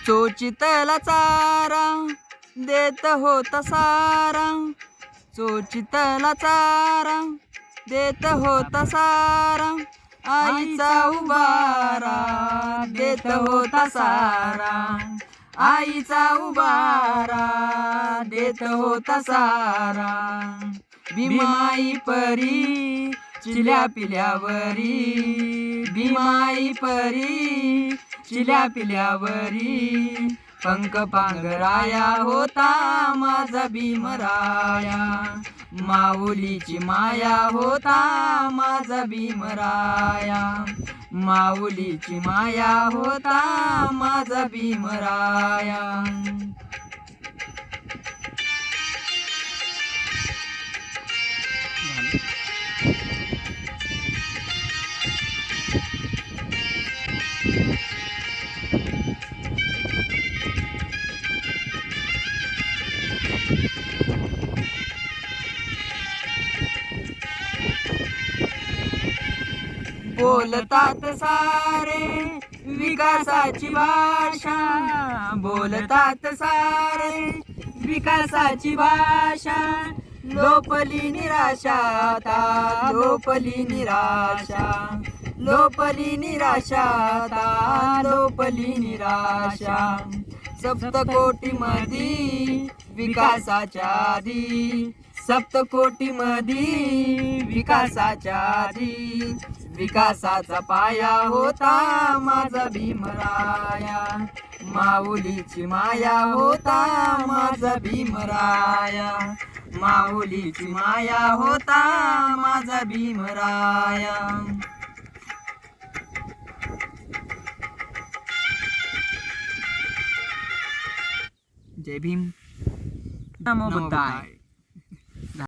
चोचितला चारा देत होता सारा, चोचितला चारा देत होता सारा, आईचा उबारा देत होता सारा, आईचा उबारा देत होता सारा. भीमाई परी चिल्या पिल्यावरी, भीमाई परी चिल्या पिल्यावरी, पंख पांघराया होता माझा भीमराया, माऊलीची माया होता माझा भीमराया, माऊलीची माया होता माझा भीमराया. बोलतात सारे विकासाची भाषा, बोलतात सारे विकासाची भाषा, लोपली निराशा आता, लोपली निराशा, लोपली निराशा आता, लोपली निराशा. सप्तकोटीमध्ये विकासाच्या आधी, सप्तकोटीमध्ये विकासाच्या आधी, विकासाचा पाया होता माझा भीमराया, माऊलीची माया होता माझा भीमराया, माऊलीची माया होता माझा भीमराया. जय भीम, नमो बुद्धाय.